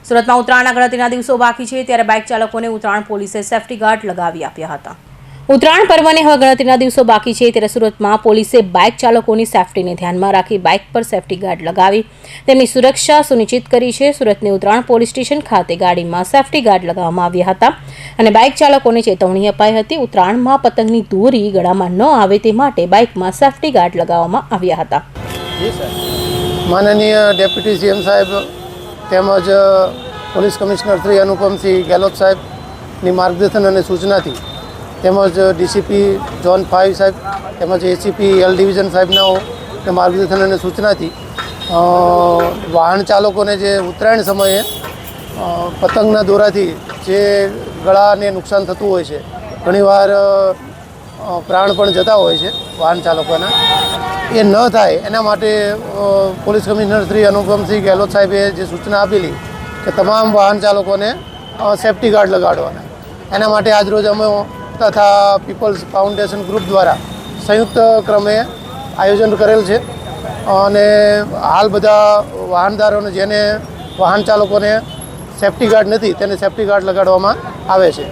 સુરતમાં ઉત્તરાયણના ગણતરીના દિવસો બાકી છે ત્યારે બાઇક ચાલકોને ઉત્તરાયણ પોલીસે સેફટી ગાર્ડ લગાવી આપ્યા હતા। ઉત્તરાયણ પર્વને હવે ગણતરીના દિવસો બાકી છે ત્યારે સુરતમાં પોલીસે બાઇક ચાલકોની સેફટીને ધ્યાનમાં રાખી બાઇક પર સેફટી ગાર્ડ લગાવી તેમની સુરક્ષા સુનિશ્ચિત કરી છે। સુરતની ઉત્તરાયણ પોલીસ સ્ટેશન ખાતે ગાડીમાં સેફટી ગાર્ડ લગાવવામાં આવ્યા હતા અને બાઇક ચાલકોને ચેતવણી અપાઈ હતી। ઉત્તરાયણમાં પતંગની દોરી ગળામાં ન આવે તે માટે બાઇકમાં સેફટી ગાર્ડ લગાવવામાં આવ્યા હતા। માનનીય ડેપ્યુટી સીએમ સાહેબ તેમજ પોલીસ કમિશનર શ્રી અનુપમસિંહ ગેહલોત સાહેબની માર્ગદર્શન અને સૂચનાથી તેમજ ડીસીપી ઝોન 5 સાહેબ તેમજ એસીપી એલ ડિવિઝન સાહેબના માર્ગદર્શન અને સૂચનાથી વાહન ચાલકોને જે ઉત્તરાયણ સમયે પતંગના દોરાથી જે ગળાને નુકસાન થતું હોય છે, ઘણીવાર પ્રાણ પણ જતા હોય છે વાહન ચાલકોના, એ ન થાય એના માટે પોલીસ કમિશનર શ્રી અનુપમસિંહ ગેહલોત સાહેબે જે સૂચના આપેલી કે તમામ વાહન ચાલકોને સેફટી ગાર્ડ લગાડવાના, એના માટે આજરોજ અમે તથા પીપલ્સ ફાઉન્ડેશન ગ્રુપ દ્વારા સંયુક્ત ક્રમે આયોજન કરેલ છે અને હાલ બધા વાહનદારોને જેને વાહન ચાલકોને સેફટી ગાર્ડ નથી તેને સેફટી ગાર્ડ લગાડવામાં આવે છે।